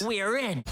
We're in.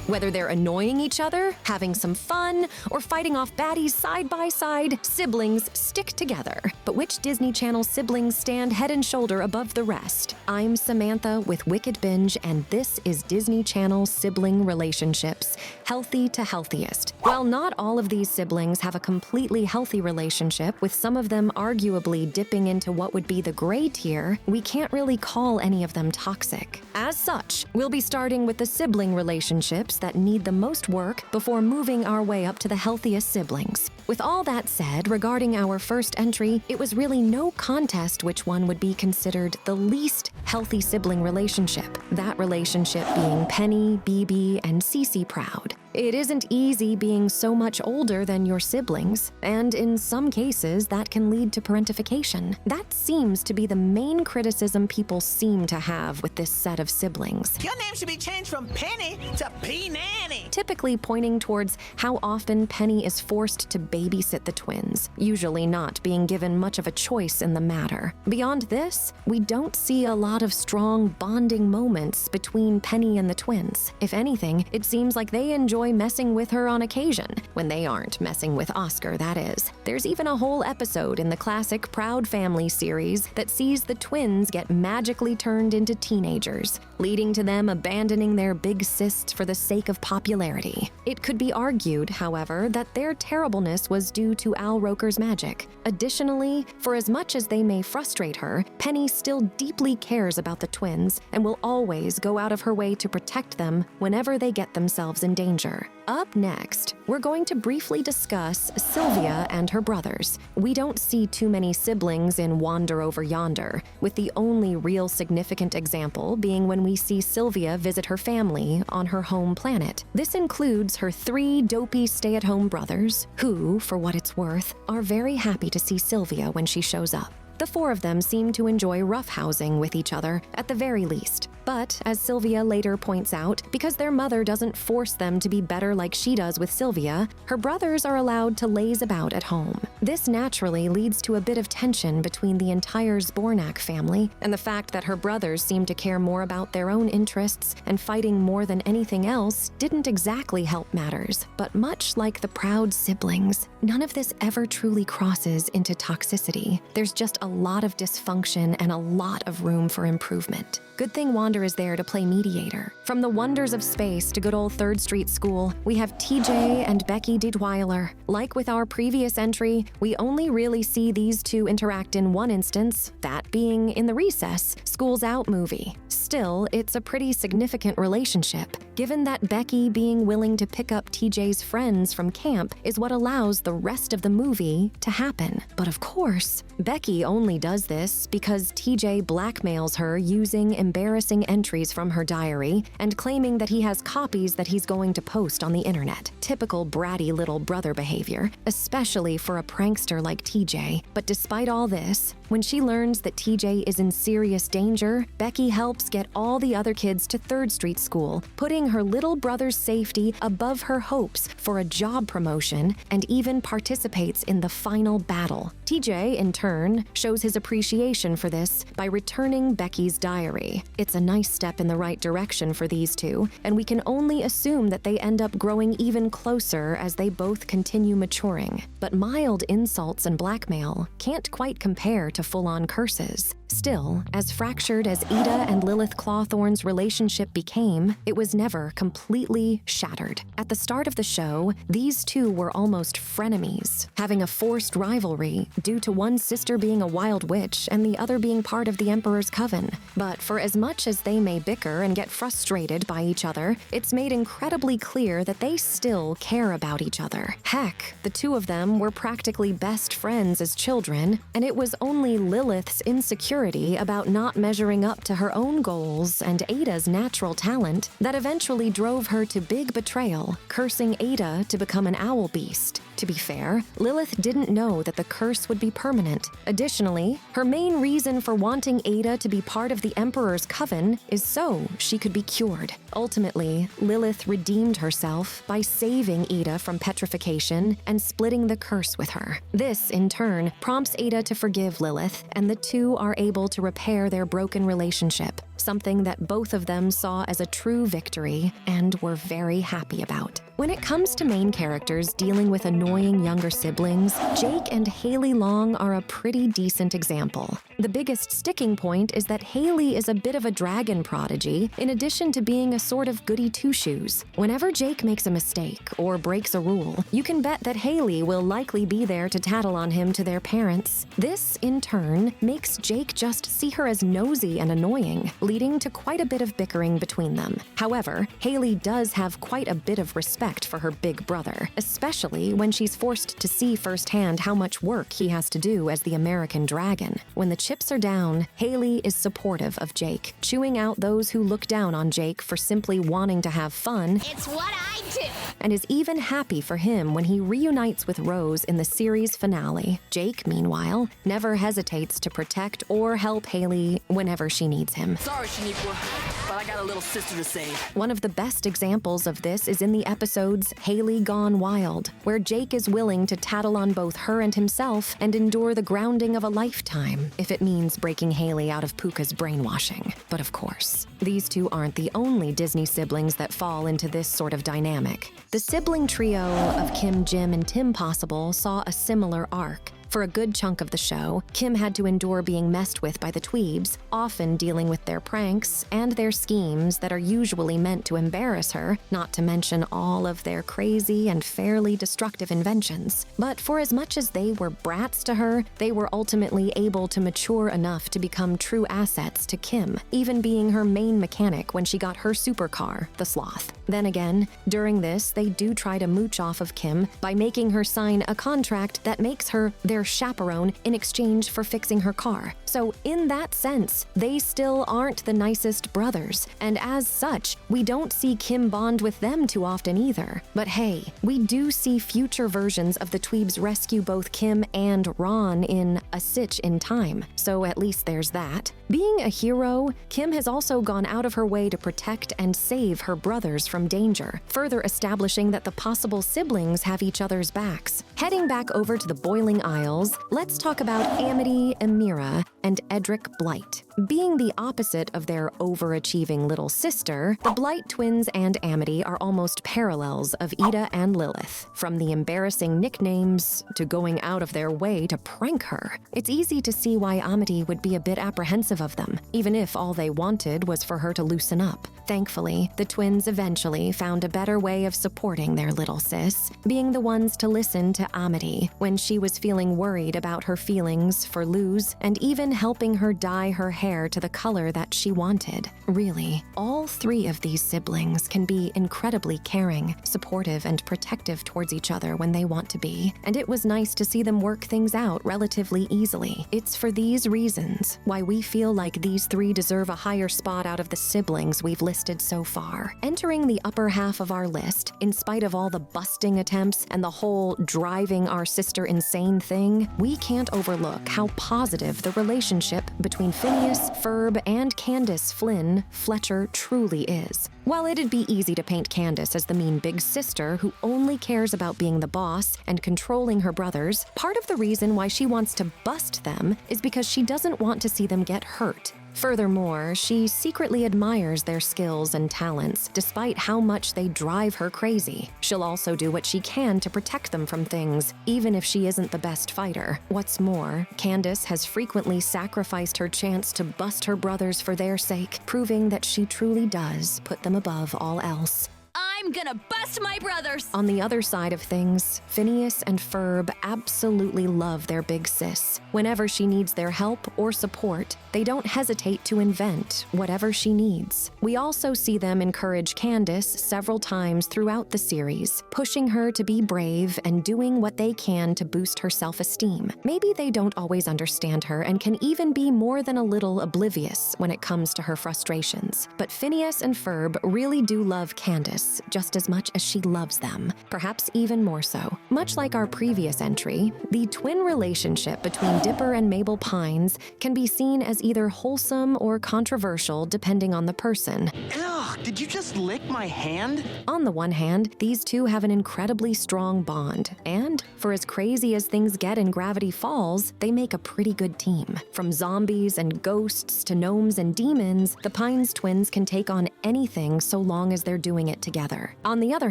Whether they're annoying each other, having some fun, or fighting off baddies side by side, siblings stick together. But which Disney Channel siblings stand head and shoulder above the rest? I'm Samantha with Wicked Binge, and this is Disney Channel Sibling Relationships, Healthy to Healthiest. While not all of these siblings have a completely healthy relationship, with some of them arguably dipping into what would be the gray tier, we can't really call any of them toxic. As such, we'll be starting with the sibling relationships that need the most work before moving our way up to the healthiest siblings. With all that said, regarding our first entry, it was really no contest which one would be considered the least healthy sibling relationship, that relationship being Penny, BB, and Cece Proud. It isn't easy being so much older than your siblings, and in some cases, that can lead to parentification. That seems to be the main criticism people seem to have with this set of siblings. Your name should be changed from Penny to P-Nanny. Typically pointing towards how often Penny is forced to babysit the twins, usually not being given much of a choice in the matter. Beyond this, we don't see a lot of strong bonding moments between Penny and the twins. If anything, it seems like they enjoy messing with her on occasion, when they aren't messing with Oscar, that is. There's even a whole episode in the classic Proud Family series that sees the twins get magically turned into teenagers, leading to them abandoning their big sists for the sake of popularity. It could be argued, however, that their terribleness was due to Al Roker's magic. Additionally, for as much as they may frustrate her, Penny still deeply cares about the twins and will always go out of her way to protect them whenever they get themselves in danger. Up next, we're going to briefly discuss Sylvia and her brothers. We don't see too many siblings in Wander Over Yonder, with the only real significant example being when we see Sylvia visit her family on her home planet. This includes her 3 dopey stay-at-home brothers, who, for what it's worth, are very happy to see Sylvia when she shows up. The 4 of them seem to enjoy roughhousing with each other, at the very least. But, as Sylvia later points out, because their mother doesn't force them to be better like she does with Sylvia, her brothers are allowed to laze about at home. This naturally leads to a bit of tension between the entire Zbornak family, and the fact that her brothers seem to care more about their own interests and fighting more than anything else didn't exactly help matters. But much like the Proud siblings, none of this ever truly crosses into toxicity. There's just a lot of dysfunction and a lot of room for improvement. Good thing Wander is there to play mediator. From the wonders of space to good old 3rd Street School, we have TJ and Becky Detweiler. Like with our previous entry, we only really see these two interact in one instance, that being in the Recess, School's Out movie. Still, it's a pretty significant relationship, given that Becky being willing to pick up TJ's friends from camp is what allows the rest of the movie to happen. But of course, Becky only does this because TJ blackmails her using embarrassing entries from her diary and claiming that he has copies that he's going to post on the internet. Typical bratty little brother behavior, especially for a prankster like TJ. But despite all this, when she learns that TJ is in serious danger, Becky helps get all the other kids to 3rd Street School, putting her little brother's safety above her hopes for a job promotion, and even participates in the final battle. TJ, in turn, shows his appreciation for this by returning Becky's diary. It's a nice step in the right direction for these two, and we can only assume that they end up growing even closer as they both continue maturing. But mild insults and blackmail can't quite compare to full-on curses. Still, as fractured as Ida and Lilith Clawthorne's relationship became, it was never completely shattered. At the start of the show, these two were almost frenemies, having a forced rivalry due to one sister being a wild witch and the other being part of the Emperor's Coven. But for as much as they may bicker and get frustrated by each other, it's made incredibly clear that they still care about each other. Heck, the 2 of them were practically best friends as children, and it was only Lilith's insecurity about not measuring up to her own goals and Ada's natural talent that eventually drove her to big betrayal, cursing Ada to become an owl beast. To be fair, Lilith didn't know that the curse would be permanent. Additionally, her main reason for wanting Ada to be part of the Emperor's Coven is so she could be cured. Ultimately, Lilith redeemed herself by saving Ada from petrification and splitting the curse with her. This, in turn, prompts Ada to forgive Lilith, and the two are able to repair their broken relationship. something that both of them saw as a true victory and were very happy about. When it comes to main characters dealing with annoying younger siblings, Jake and Haley Long are a pretty decent example. The biggest sticking point is that Haley is a bit of a dragon prodigy, in addition to being a sort of goody two-shoes. Whenever Jake makes a mistake or breaks a rule, you can bet that Haley will likely be there to tattle on him to their parents. This, in turn, makes Jake just see her as nosy and annoying, leading to quite a bit of bickering between them. However, Haley does have quite a bit of respect for her big brother, especially when she's forced to see firsthand how much work he has to do as the American dragon. When the chips are down, Haley is supportive of Jake, chewing out those who look down on Jake for simply wanting to have fun. It's what I do! And is even happy for him when he reunites with Rose in the series finale. Jake, meanwhile, never hesitates to protect or help Haley whenever she needs him. Sorry, Shaniqua, but I got a little sister to save. One of the best examples of this is in the episodes Haley Gone Wild, where Jake is willing to tattle on both her and himself and endure the grounding of a lifetime, if it means breaking Haley out of Puka's brainwashing. But of course, these two aren't the only Disney siblings that fall into this sort of dynamic. The sibling trio of Kim, Jim, and Tim Possible saw a similar arc. For a good chunk of the show, Kim had to endure being messed with by the Tweebs, often dealing with their pranks and their schemes that are usually meant to embarrass her, not to mention all of their crazy and fairly destructive inventions. But for as much as they were brats to her, they were ultimately able to mature enough to become true assets to Kim, even being her main mechanic when she got her supercar, the Sloth. Then again, during this, they do try to mooch off of Kim by making her sign a contract that makes her their chaperone in exchange for fixing her car. So in that sense, they still aren't the nicest brothers, and as such, we don't see Kim bond with them too often either. But hey, we do see future versions of the Tweebs rescue both Kim and Ron in A Stitch in Time, so at least there's that. Being a hero, Kim has also gone out of her way to protect and save her brothers from danger, further establishing that the possible siblings have each other's backs. Heading back over to the Boiling Isles, let's talk about Amity, Amira, and Edric Blight. Being the opposite of their overachieving little sister, the Blight Twins and Amity are almost parallels of Ida and Lilith, from the embarrassing nicknames to going out of their way to prank her. It's easy to see why Amity would be a bit apprehensive of them, even if all they wanted was for her to loosen up. Thankfully, the twins eventually found a better way of supporting their little sis, being the ones to listen to Amity when she was feeling worried about her feelings for Luz, and even helping her dye her hair to the color that she wanted. Really, all three of these siblings can be incredibly caring, supportive, and protective towards each other when they want to be, and it was nice to see them work things out relatively easily. It's for these reasons why we feel like these three deserve a higher spot out of the siblings we've listed so far. Entering the upper half of our list, in spite of all the busting attempts and the whole driving our sister insane thing, we can't overlook how positive the relationship between Phineas, Ferb, and Candace Flynn-Fletcher truly is. While it'd be easy to paint Candace as the mean big sister who only cares about being the boss and controlling her brothers, part of the reason why she wants to bust them is because she doesn't want to see them get hurt. Furthermore, she secretly admires their skills and talents, despite how much they drive her crazy. She'll also do what she can to protect them from things, even if she isn't the best fighter. What's more, Candace has frequently sacrificed her chance to bust her brothers for their sake, proving that she truly does put them above all else. I'm gonna bust my brothers! On the other side of things, Phineas and Ferb absolutely love their big sis. Whenever she needs their help or support, they don't hesitate to invent whatever she needs. We also see them encourage Candace several times throughout the series, pushing her to be brave and doing what they can to boost her self-esteem. Maybe they don't always understand her and can even be more than a little oblivious when it comes to her frustrations. But Phineas and Ferb really do love Candace just as much as she loves them, perhaps even more so. Much like our previous entry, the twin relationship between Dipper and Mabel Pines can be seen as either wholesome or controversial depending on the person. Ugh, Ugh, did you just lick my hand? On the one hand, these two have an incredibly strong bond, and for as crazy as things get in Gravity Falls, they make a pretty good team. From zombies and ghosts to gnomes and demons, the Pines twins can take on anything so long as they're doing it together. On the other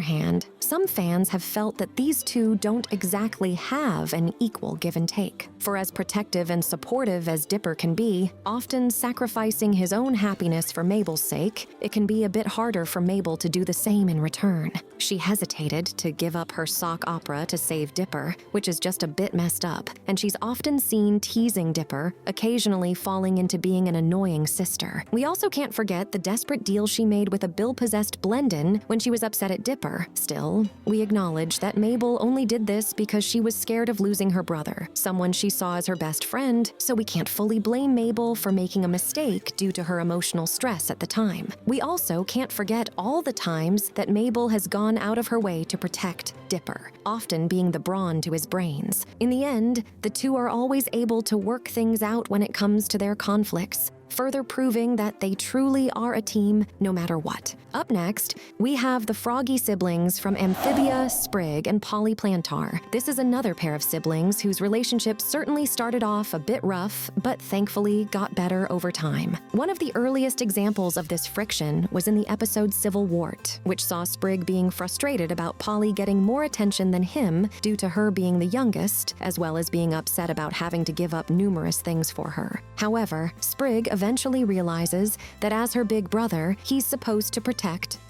hand, some fans have felt that these two don't exactly have an equal give and take. For as protective and supportive as Dipper can be, often sacrificing his own happiness for Mabel's sake, it can be a bit harder for Mabel to do the same in return. She hesitated to give up her sock opera to save Dipper, which is just a bit messed up, and she's often seen teasing Dipper, occasionally falling into being an annoying sister. We also can't forget the desperate deal she made with a Bill-possessed Blendon when she was upset at Dipper. Still, we acknowledge that Mabel only did this because she was scared of losing her brother, someone she saw as her best friend, so we can't fully blame Mabel for making a mistake due to her emotional stress at the time. We also can't forget all the times that Mabel has gone out of her way to protect Dipper, often being the brawn to his brains. In the end, the two are always able to work things out when it comes to their conflicts, further proving that they truly are a team no matter what. Up next, we have the Froggy Siblings from Amphibia, Sprig, and Polyplantar. This is another pair of siblings whose relationship certainly started off a bit rough, but thankfully got better over time. One of the earliest examples of this friction was in the episode Civil Wart, which saw Sprig being frustrated about Polly getting more attention than him due to her being the youngest, as well as being upset about having to give up numerous things for her. However, Sprig eventually realizes that as her big brother, he's supposed to protect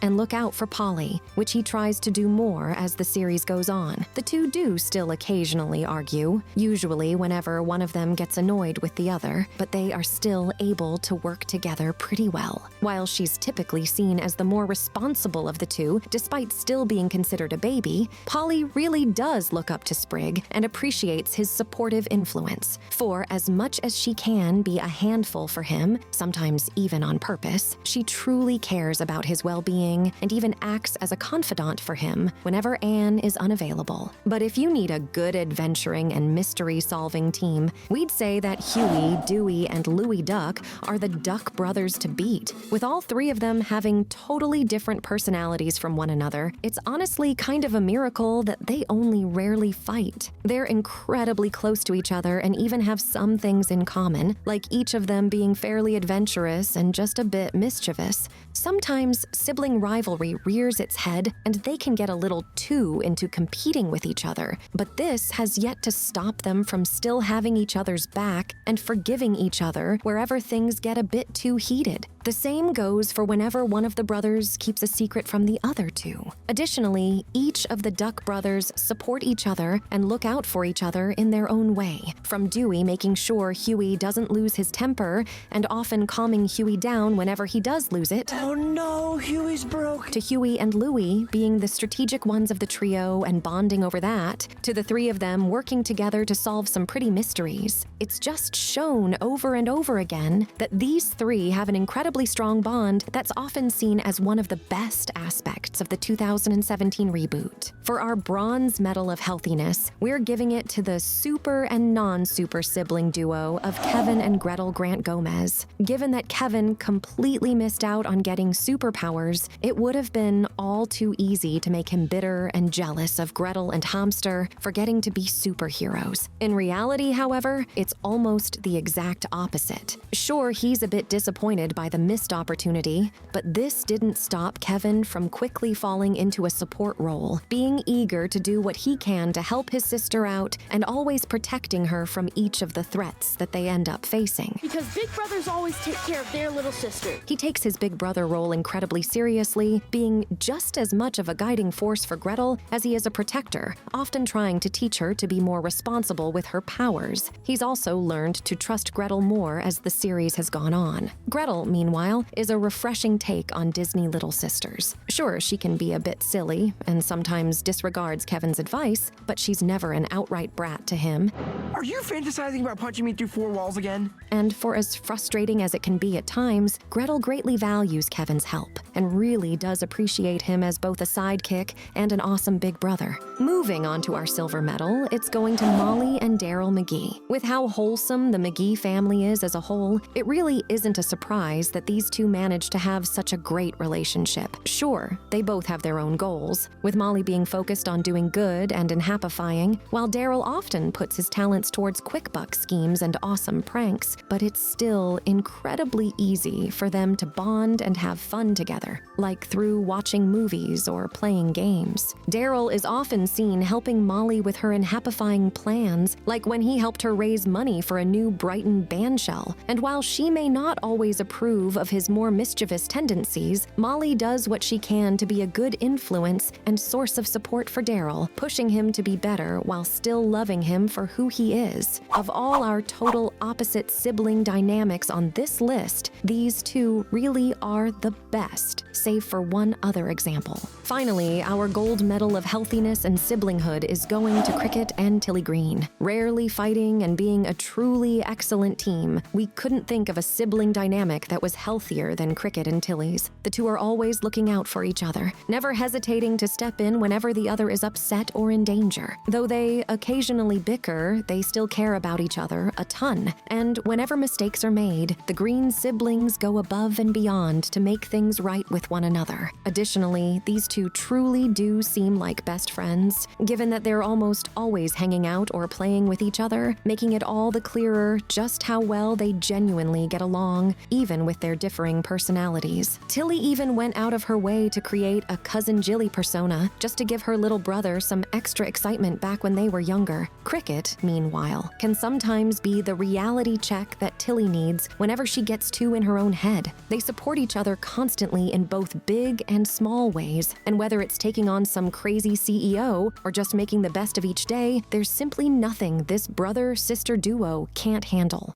and look out for Polly, which he tries to do more as the series goes on. The two do still occasionally argue, usually whenever one of them gets annoyed with the other, but they are still able to work together pretty well. While she's typically seen as the more responsible of the two, despite still being considered a baby, Polly really does look up to Sprig and appreciates his supportive influence. For as much as she can be a handful for him, sometimes even on purpose, she truly cares about his well-being and even acts as a confidant for him whenever Anne is unavailable. But if you need a good adventuring and mystery-solving team, we'd say that Huey, Dewey, and Louie Duck are the Duck brothers to beat. With all three of them having totally different personalities from one another, it's honestly kind of a miracle that they only rarely fight. They're incredibly close to each other and even have some things in common, like each of them being fairly adventurous and just a bit mischievous. Sometimes sibling rivalry rears its head and they can get a little too into competing with each other, but this has yet to stop them from still having each other's back and forgiving each other wherever things get a bit too heated. The same goes for whenever one of the brothers keeps a secret from the other two. Additionally, each of the Duck brothers support each other and look out for each other in their own way. From Dewey making sure Huey doesn't lose his temper and often calming Huey down whenever he does lose it. Oh no, Huey's broke. To Huey and Louie being the strategic ones of the trio and bonding over that, to the three of them working together to solve some pretty mysteries. It's just shown over and over again that these three have an incredibly strong bond that's often seen as one of the best aspects of the 2017 reboot. For our bronze medal of healthiness, we're giving it to the super and non-super sibling duo of Kevin and Gretel Grant Gomez. Given that Kevin completely missed out on getting superpowers, it would have been all too easy to make him bitter and jealous of Gretel and Hamster for getting to be superheroes. In reality, however, it's almost the exact opposite. Sure, he's a bit disappointed by the missed opportunity, but this didn't stop Kevin from quickly falling into a support role, being eager to do what he can to help his sister out and always protecting her from each of the threats that they end up facing. Because big brothers always take care of their little sister. He takes his big brother role incredibly seriously, being just as much of a guiding force for Gretel as he is a protector, often trying to teach her to be more responsible with her powers. He's also learned to trust Gretel more as the series has gone on. Gretel, meanwhile, is a refreshing take on Disney Little Sisters. Sure, she can be a bit silly and sometimes disregards Kevin's advice, but she's never an outright brat to him. Are you fantasizing about punching me through four walls again? And for as frustrating as it can be at times, Gretel greatly values Kevin's help and really does appreciate him as both a sidekick and an awesome big brother. Moving on to our silver medal, it's going to Molly and Daryl McGee. With how wholesome the McGee family is as a whole, it really isn't a surprise that that these two manage to have such a great relationship. Sure, they both have their own goals, with Molly being focused on doing good and enhappifying, while Daryl often puts his talents towards quick buck schemes and awesome pranks, but it's still incredibly easy for them to bond and have fun together, like through watching movies or playing games. Daryl is often seen helping Molly with her enhappifying plans, like when he helped her raise money for a new Brighton bandshell. And while she may not always approve of his more mischievous tendencies, Molly does what she can to be a good influence and source of support for Daryl, pushing him to be better while still loving him for who he is. Of all our total opposite sibling dynamics on this list, these two really are the best, save for one other example. Finally, our gold medal of healthiness and siblinghood is going to Cricket and Tilly Green. Rarely fighting and being a truly excellent team, we couldn't think of a sibling dynamic that was healthier than Cricket and Tilly's. The two are always looking out for each other, never hesitating to step in whenever the other is upset or in danger. Though they occasionally bicker, they still care about each other a ton. And whenever mistakes are made, the Green siblings go above and beyond to make things right with one another. Additionally, these two truly do seem like best friends, given that they're almost always hanging out or playing with each other, making it all the clearer just how well they genuinely get along, even with their differing personalities. Tilly even went out of her way to create a Cousin Jilly persona just to give her little brother some extra excitement back when they were younger. Cricket, meanwhile, can sometimes be the reality check that Tilly needs whenever she gets too in her own head. They support each other constantly in both big and small ways, and whether it's taking on some crazy CEO or just making the best of each day, there's simply nothing this brother-sister duo can't handle.